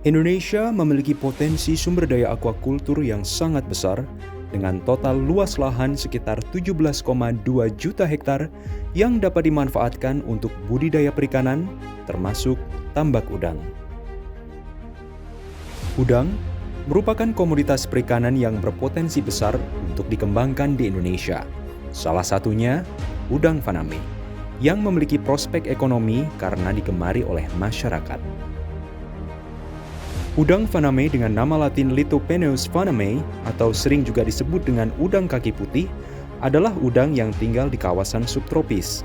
Indonesia memiliki potensi sumber daya aquaculture yang sangat besar dengan total luas lahan sekitar 17,2 juta hektar yang dapat dimanfaatkan untuk budidaya perikanan, termasuk tambak udang. Udang merupakan komoditas perikanan yang berpotensi besar untuk dikembangkan di Indonesia. Salah satunya, udang faname, yang memiliki prospek ekonomi karena digemari oleh masyarakat. Udang faname dengan nama latin Lithopeneus faname atau sering juga disebut dengan udang kaki putih adalah udang yang tinggal di kawasan subtropis.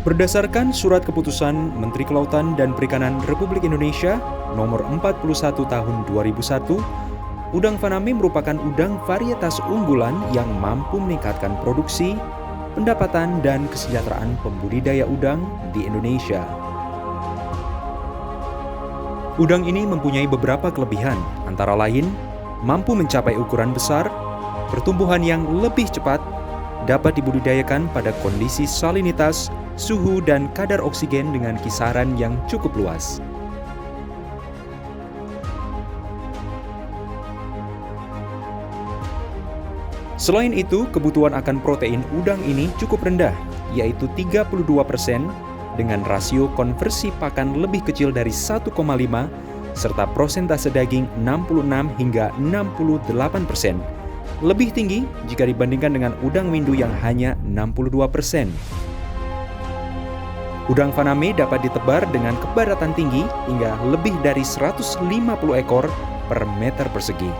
Berdasarkan Surat Keputusan Menteri Kelautan dan Perikanan Republik Indonesia Nomor 41 Tahun 2001, udang faname merupakan udang varietas unggulan yang mampu meningkatkan produksi, pendapatan, dan kesejahteraan pembudidaya udang di Indonesia. Udang ini mempunyai beberapa kelebihan, antara lain mampu mencapai ukuran besar, pertumbuhan yang lebih cepat, dapat dibudidayakan pada kondisi salinitas, suhu, dan kadar oksigen dengan kisaran yang cukup luas. Selain itu, kebutuhan akan protein udang ini cukup rendah, yaitu 32% dengan rasio konversi pakan lebih kecil dari 1,5 serta persentase daging 66 hingga 68%. Lebih tinggi jika dibandingkan dengan udang windu yang hanya 62%. Udang faname dapat ditebar dengan kepadatan tinggi hingga lebih dari 150 ekor per meter persegi.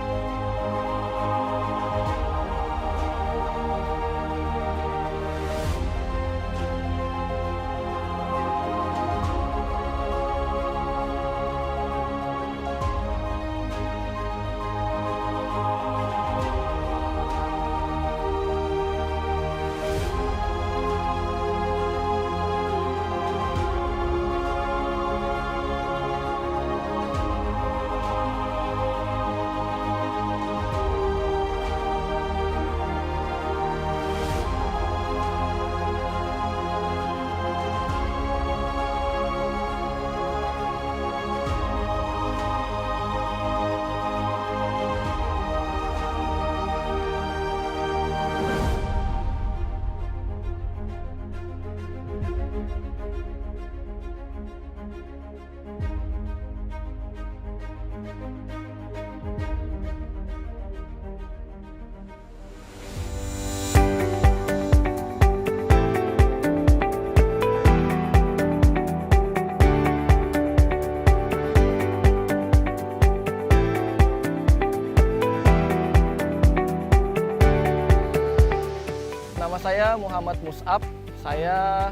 Nama saya Muhammad Mus'ab, saya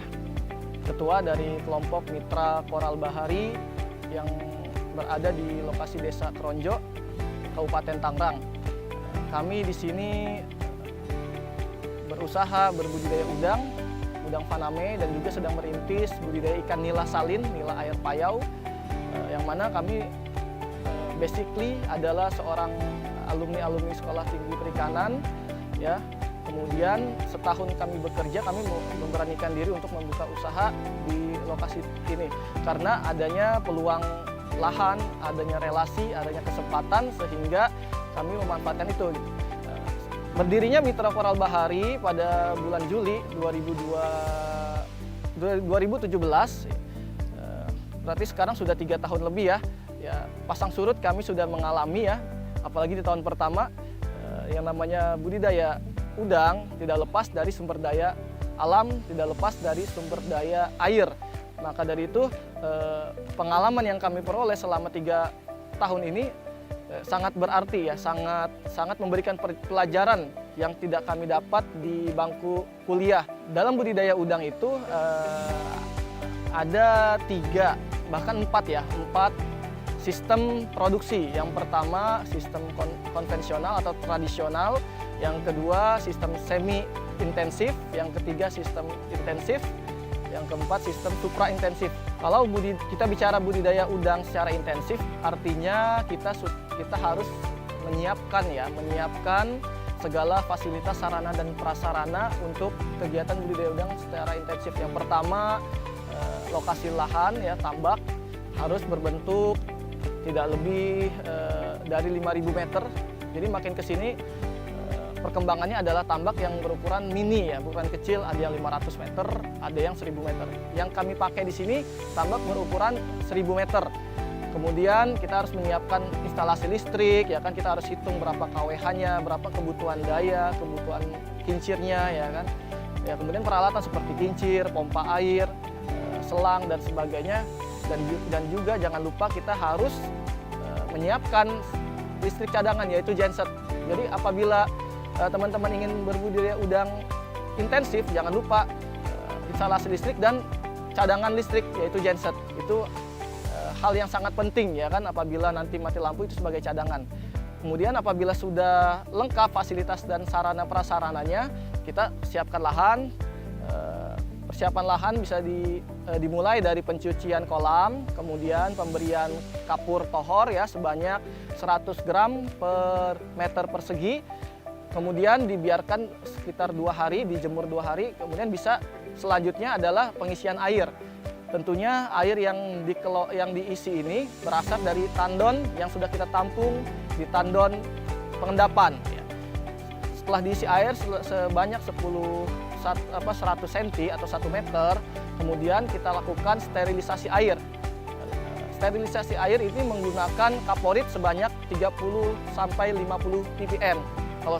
ketua dari kelompok Mitra Koral Bahari yang berada di lokasi Desa Kronjo, Kabupaten Tangerang. Kami di sini berusaha berbudidaya udang faname, dan juga sedang merintis budidaya ikan nila salin, nila air payau, yang mana kami basically adalah seorang alumni Sekolah Tinggi Perikanan, ya. Kemudian setahun kami bekerja, kami memberanikan diri untuk membuka usaha di lokasi ini karena adanya peluang lahan, adanya relasi, adanya kesempatan, sehingga kami memanfaatkan itu. Berdirinya Mitra Koral Bahari pada bulan Juli 2017, berarti sekarang sudah 3 tahun lebih ya. Pasang surut kami sudah mengalami ya, apalagi di tahun pertama. Yang namanya budidaya udang tidak lepas dari sumber daya alam, tidak lepas dari sumber daya air. Maka dari itu pengalaman yang kami peroleh selama 3 tahun ini sangat berarti ya, sangat memberikan pelajaran yang tidak kami dapat di bangku kuliah. Dalam budidaya udang itu ada 3 bahkan 4 sistem produksi. Yang pertama sistem konvensional atau tradisional, yang kedua sistem semi intensif, yang ketiga sistem intensif, yang keempat sistem supra intensif. Kalau kita bicara budidaya udang secara intensif, artinya kita harus menyiapkan segala fasilitas sarana dan prasarana untuk kegiatan budidaya udang secara intensif. Yang pertama, lokasi lahan ya tambak harus berbentuk tidak lebih dari 5.000 meter. Jadi makin ke sini perkembangannya adalah tambak yang berukuran mini ya, bukan kecil, ada yang 500 meter, ada yang 1.000 meter. Yang kami pakai di sini tambak berukuran 1.000 meter. Kemudian kita harus menyiapkan instalasi listrik, ya kan, kita harus hitung berapa KWH-nya, berapa kebutuhan daya, kebutuhan kincirnya, ya kan. Ya, kemudian peralatan seperti kincir, pompa air, selang dan sebagainya, dan juga jangan lupa kita harus menyiapkan listrik cadangan, yaitu genset. Jadi apabila teman-teman ingin berbudidaya udang intensif, jangan lupa instalasi listrik dan cadangan listrik, yaitu genset. Itu hal yang sangat penting, ya kan, apabila nanti mati lampu itu sebagai cadangan. Kemudian apabila sudah lengkap fasilitas dan sarana prasarananya, kita siapkan lahan. Persiapan lahan bisa dimulai dari pencucian kolam, kemudian pemberian kapur tohor ya sebanyak 100 gram per meter persegi. Kemudian dibiarkan sekitar 2 hari, dijemur 2 hari, kemudian bisa selanjutnya adalah pengisian air. Tentunya air yang diisi ini berasal dari tandon yang sudah kita tampung di tandon pengendapan. Setelah diisi air sebanyak 100 cm atau 1 meter, kemudian kita lakukan sterilisasi air. Sterilisasi air ini menggunakan kaporit sebanyak 30 sampai 50 ppm. Kalau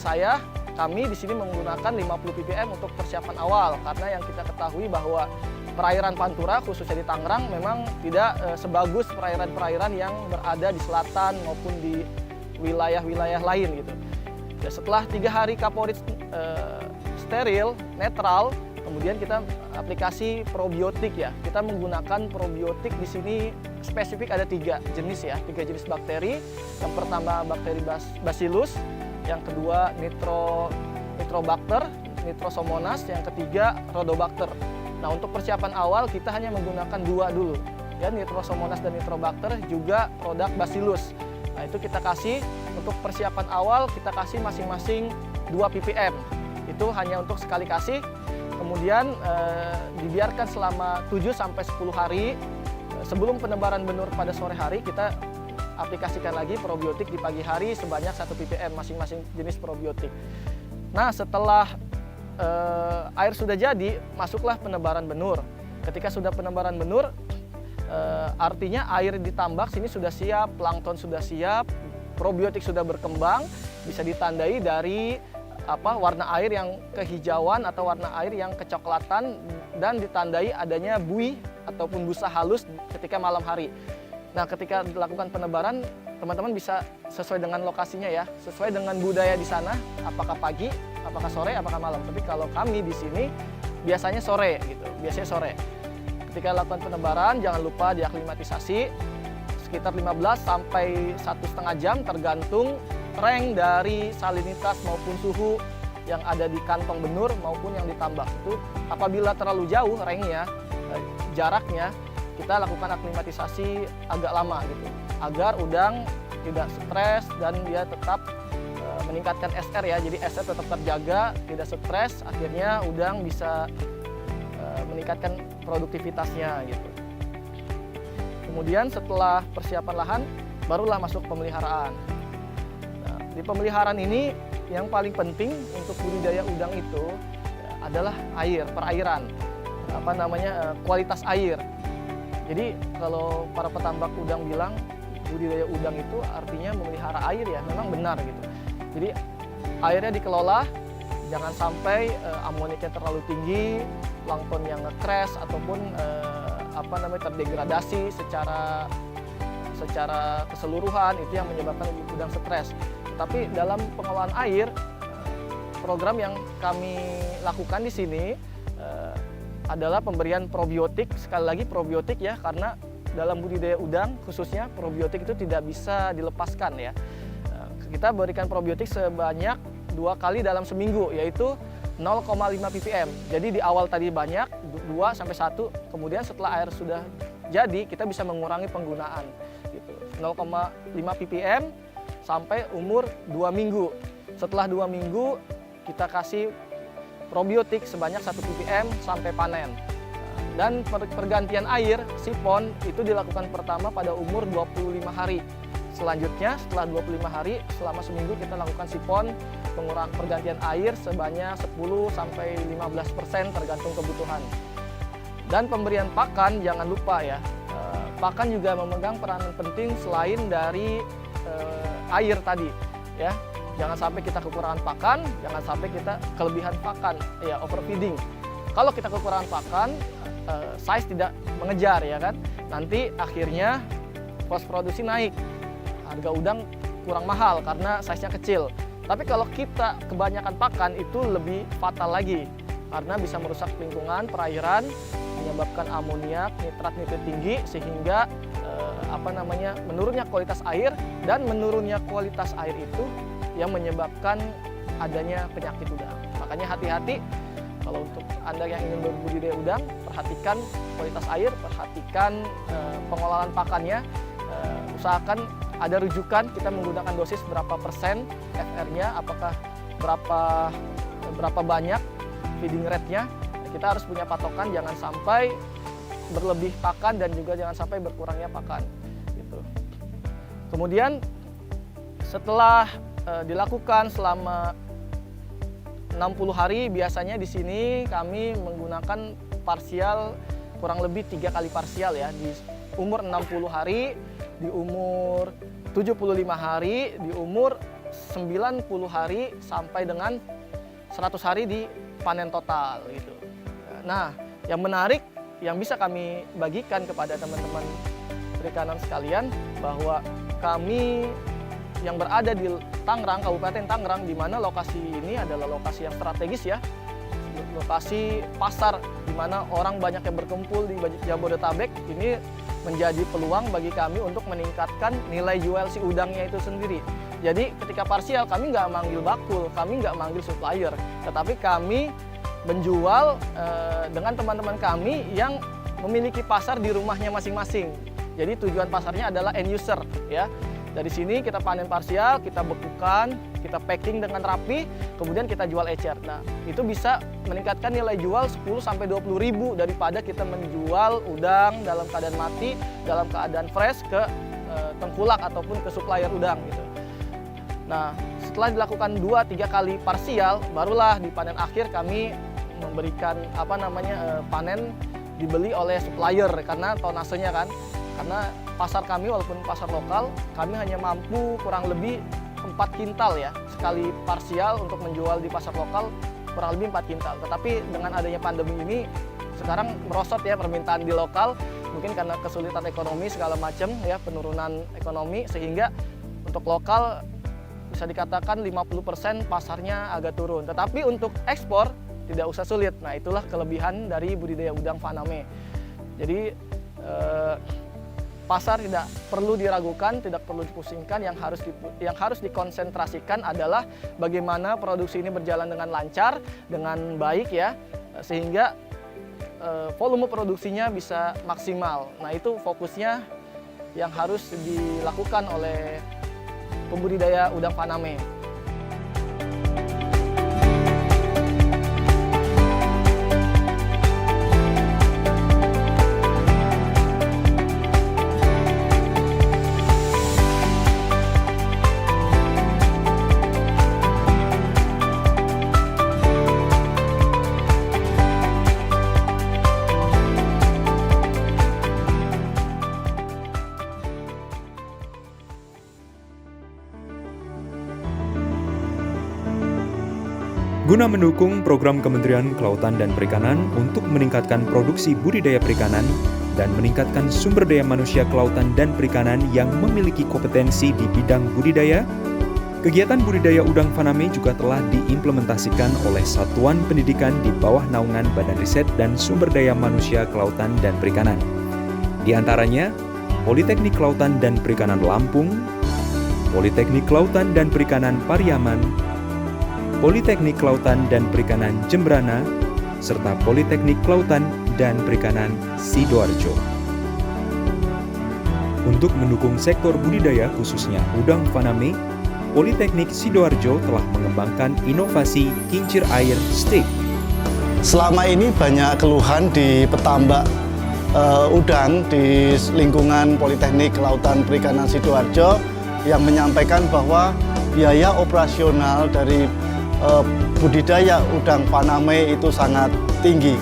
kami di sini menggunakan 50 ppm untuk persiapan awal, karena yang kita ketahui bahwa perairan Pantura khususnya di Tangerang memang tidak sebagus perairan-perairan yang berada di selatan maupun di wilayah-wilayah lain gitu. Ya, setelah 3 hari kaporit steril, netral, kemudian kita aplikasi probiotik ya. Kita menggunakan probiotik di sini spesifik ada 3 jenis ya, 3 jenis bakteri. Yang pertama bakteri Bacillus, yang kedua Nitrobacter, Nitrosomonas, yang ketiga Rhodobacter. Nah, untuk persiapan awal kita hanya menggunakan 2 dulu, ya, Nitrosomonas dan Nitrobacter, juga produk Bacillus. Nah, itu kita kasih untuk persiapan awal, kita kasih masing-masing 2 ppm. Itu hanya untuk sekali kasih, kemudian dibiarkan selama 7 sampai 10 hari. Sebelum penebaran benur pada sore hari, kita aplikasikan lagi probiotik di pagi hari sebanyak 1 ppm masing-masing jenis probiotik. Nah, setelah air sudah jadi, masuklah penebaran benur. Ketika sudah penebaran benur, artinya air di tambak sini sudah siap, plankton sudah siap, probiotik sudah berkembang, bisa ditandai dari warna air yang kehijauan atau warna air yang kecoklatan, dan ditandai adanya buih ataupun busa halus ketika malam hari. Nah, ketika dilakukan penebaran, teman-teman bisa sesuai dengan lokasinya ya, sesuai dengan budaya di sana, apakah pagi, apakah sore, apakah malam. Tapi kalau kami di sini biasanya sore gitu, biasanya sore. Ketika lakukan penebaran, jangan lupa diaklimatisasi sekitar 15 sampai 1,5 jam tergantung rank dari salinitas maupun suhu yang ada di kantong benur maupun yang ditambak. Itu apabila terlalu jauh ranknya, jaraknya, kita lakukan aklimatisasi agak lama gitu, agar udang tidak stres dan dia tetap meningkatkan SR ya. Jadi SR tetap terjaga, tidak stres, akhirnya udang bisa meningkatkan produktivitasnya gitu. Kemudian setelah persiapan lahan, barulah masuk pemeliharaan. Nah, di pemeliharaan ini yang paling penting untuk budidaya udang itu adalah air, perairan, kualitas air. Jadi kalau para petambak udang bilang budidaya udang itu artinya memelihara air, ya memang benar gitu. Jadi airnya dikelola, jangan sampai amoniknya terlalu tinggi, plankton yang nge-crash ataupun terdegradasi secara keseluruhan, itu yang menyebabkan udang stres. Tapi dalam pengelolaan air, program yang kami lakukan di sini adalah pemberian probiotik. Sekali lagi probiotik ya, karena dalam budidaya udang khususnya probiotik itu tidak bisa dilepaskan ya. Kita berikan probiotik sebanyak 2 kali dalam seminggu, yaitu 0,5 ppm. Jadi di awal tadi banyak, 2 sampai 1, kemudian setelah air sudah jadi kita bisa mengurangi penggunaan gitu. 0,5 ppm sampai umur 2 minggu. Setelah 2 minggu kita kasih probiotik sebanyak 1 ppm sampai panen. Dan pergantian air sipon itu dilakukan pertama pada umur 25 hari. Selanjutnya setelah 25 hari selama seminggu kita lakukan sipon pergantian air sebanyak 10-15% tergantung kebutuhan. Dan pemberian pakan jangan lupa ya. Pakan juga memegang peranan penting selain dari air tadi ya. Jangan sampai kita kekurangan pakan, jangan sampai kita kelebihan pakan, ya overfeeding. Kalau kita kekurangan pakan, size tidak mengejar ya kan. Nanti akhirnya cost produksi naik. Harga udang kurang mahal karena size-nya kecil. Tapi kalau kita kebanyakan pakan itu lebih fatal lagi karena bisa merusak lingkungan, perairan, menyebabkan amoniak, nitrat tinggi sehingga menurunnya kualitas air, dan menurunnya kualitas air itu yang menyebabkan adanya penyakit udang. Makanya hati-hati kalau untuk Anda yang ingin berbudidaya udang, perhatikan kualitas air, perhatikan pengolahan pakannya, usahakan ada rujukan kita menggunakan dosis berapa persen FR-nya, apakah berapa banyak feeding rate-nya. Kita harus punya patokan, jangan sampai berlebih pakan dan juga jangan sampai berkurangnya pakan. Gitu. Kemudian setelah dilakukan selama 60 hari, biasanya di sini kami menggunakan parsial kurang lebih 3 kali parsial ya, di umur 60 hari, di umur 75 hari, di umur 90 hari sampai dengan 100 hari di panen total gitu. Nah, yang menarik yang bisa kami bagikan kepada teman-teman perikanan sekalian bahwa kami yang berada di Tangerang, Kabupaten Tangerang, di mana lokasi ini adalah lokasi yang strategis ya, lokasi pasar di mana orang banyak yang berkumpul di Jabodetabek. Ini menjadi peluang bagi kami untuk meningkatkan nilai jual si udangnya itu sendiri. Jadi ketika parsial kami nggak manggil bakul, kami nggak manggil supplier, tetapi kami menjual dengan teman-teman kami yang memiliki pasar di rumahnya masing-masing. Jadi tujuan pasarnya adalah end user ya. Dari sini kita panen parsial, kita bekukan, kita packing dengan rapi, kemudian kita jual ecer. Nah, itu bisa meningkatkan nilai jual 10-20 ribu daripada kita menjual udang dalam keadaan mati, dalam keadaan fresh ke tengkulak ataupun ke supplier udang gitu. Nah, setelah dilakukan 2-3 kali parsial, barulah di panen akhir kami memberikan panen dibeli oleh supplier karena tonasenya kan. Karena pasar kami walaupun pasar lokal, kami hanya mampu kurang lebih 4 kintal ya sekali parsial untuk menjual di pasar lokal, kurang lebih 4 kintal. Tetapi dengan adanya pandemi ini sekarang merosot ya permintaan di lokal, mungkin karena kesulitan ekonomi segala macam ya, penurunan ekonomi, sehingga untuk lokal bisa dikatakan 50% pasarnya agak turun. Tetapi untuk ekspor tidak usah sulit. Nah, itulah kelebihan dari budidaya udang faname. Jadi pasar tidak perlu diragukan, tidak perlu dipusingkan. Yang harus dikonsentrasikan adalah bagaimana produksi ini berjalan dengan lancar, dengan baik ya, sehingga volume produksinya bisa maksimal. Nah, itu fokusnya yang harus dilakukan oleh pembudidaya udang faname. Guna mendukung program Kementerian Kelautan dan Perikanan untuk meningkatkan produksi budidaya perikanan dan meningkatkan sumber daya manusia kelautan dan perikanan yang memiliki kompetensi di bidang budidaya, kegiatan budidaya udang faname juga telah diimplementasikan oleh satuan pendidikan di bawah naungan Badan Riset dan Sumber Daya Manusia Kelautan dan Perikanan. Di antaranya, Politeknik Kelautan dan Perikanan Lampung, Politeknik Kelautan dan Perikanan Pariaman, Politeknik Kelautan dan Perikanan Jembrana, serta Politeknik Kelautan dan Perikanan Sidoarjo. Untuk mendukung sektor budidaya khususnya udang faname, Politeknik Sidoarjo telah mengembangkan inovasi kincir air stick. Selama ini banyak keluhan di petambak udang di lingkungan Politeknik Kelautan Perikanan Sidoarjo yang menyampaikan bahwa biaya operasional dari budidaya udang faname itu sangat tinggi.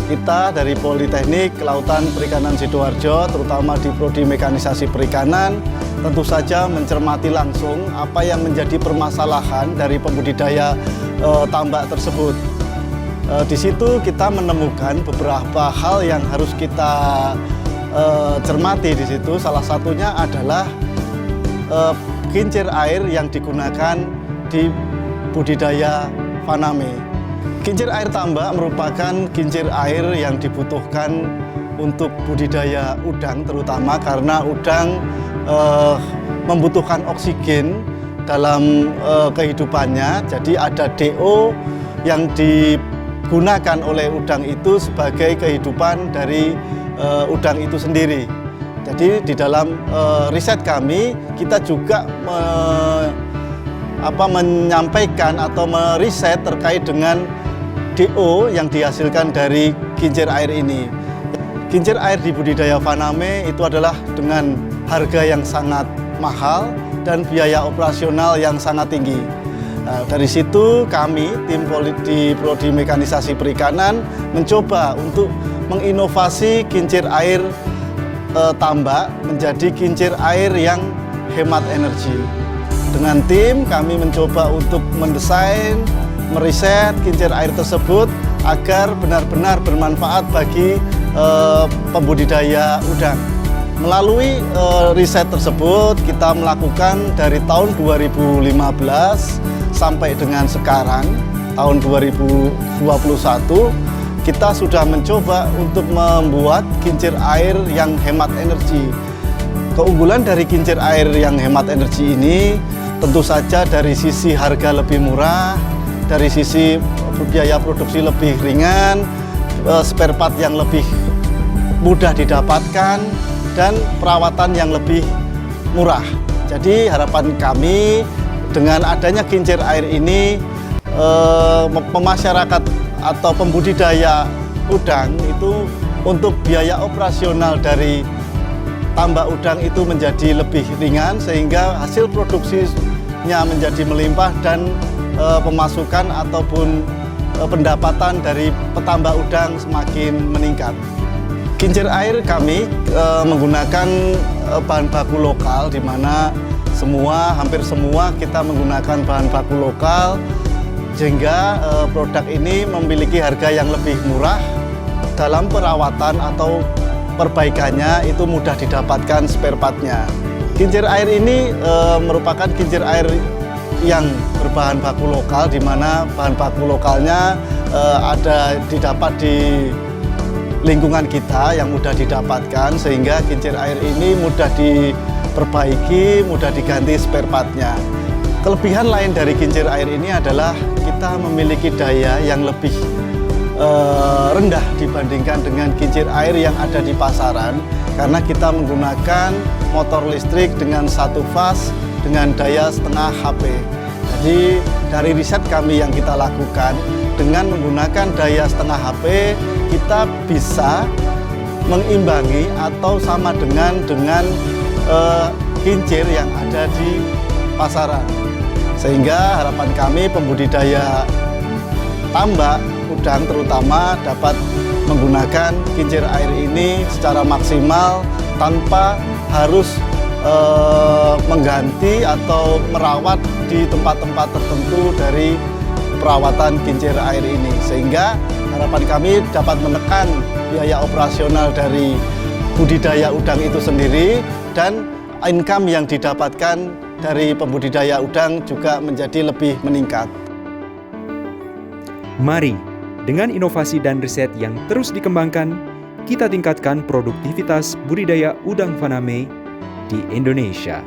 Kita dari Politeknik Kelautan Perikanan Sidoarjo, terutama di Prodi Mekanisasi Perikanan, tentu saja mencermati langsung apa yang menjadi permasalahan dari pembudidaya tambak tersebut. Di situ kita menemukan beberapa hal yang harus kita cermati di situ. Salah satunya adalah kincir air yang digunakan di budidaya faname. Kincir air tambak merupakan kincir air yang dibutuhkan untuk budidaya udang, terutama karena udang membutuhkan oksigen dalam kehidupannya. Jadi ada DO yang digunakan oleh udang itu sebagai kehidupan dari udang itu sendiri. Jadi di dalam riset kami, kita juga menyampaikan atau meriset terkait dengan DO yang dihasilkan dari kincir air ini. Kincir air di budidaya faname itu adalah dengan harga yang sangat mahal dan biaya operasional yang sangat tinggi. Nah, dari situ kami, tim di Prodi Mekanisasi Perikanan, mencoba untuk menginovasi kincir air tambak menjadi kincir air yang hemat energi. Dengan tim kami mencoba untuk mendesain, meriset kincir air tersebut agar benar-benar bermanfaat bagi pembudidaya udang. Melalui riset tersebut kita melakukan dari tahun 2015 sampai dengan sekarang tahun 2021 kita sudah mencoba untuk membuat kincir air yang hemat energi. Keunggulan dari kincir air yang hemat energi ini tentu saja dari sisi harga lebih murah, dari sisi biaya produksi lebih ringan, spare part yang lebih mudah didapatkan, dan perawatan yang lebih murah. Jadi harapan kami dengan adanya kincir air ini, pemasyarakat atau pembudidaya udang itu untuk biaya operasional dari tambak udang itu menjadi lebih ringan, sehingga hasil produksinya menjadi melimpah dan pemasukan ataupun pendapatan dari petambak udang semakin meningkat. Kincir air kami menggunakan bahan baku lokal, di mana hampir semua kita menggunakan bahan baku lokal, sehingga produk ini memiliki harga yang lebih murah. Dalam perawatan atau perbaikannya itu mudah didapatkan spare part-nya. Kincir air ini merupakan kincir air yang berbahan baku lokal, di mana bahan baku lokalnya didapat di lingkungan kita yang mudah didapatkan, sehingga kincir air ini mudah diperbaiki, mudah diganti spare part-nya. Kelebihan lain dari kincir air ini adalah kita memiliki daya yang lebih rendah dibandingkan dengan kincir air yang ada di pasaran, karena kita menggunakan motor listrik dengan satu fas dengan daya setengah HP. Jadi dari riset kami yang kita lakukan, dengan menggunakan daya setengah HP, kita bisa mengimbangi atau sama dengan kincir yang ada di pasaran. Sehingga harapan kami pembudidaya tambak udang terutama dapat menggunakan kincir air ini secara maksimal tanpa harus mengganti atau merawat di tempat-tempat tertentu dari perawatan kincir air ini, sehingga harapan kami dapat menekan biaya operasional dari budidaya udang itu sendiri, dan income yang didapatkan dari pembudidaya udang juga menjadi lebih meningkat. Mari, dengan inovasi dan riset yang terus dikembangkan, kita tingkatkan produktivitas budidaya udang faname di Indonesia.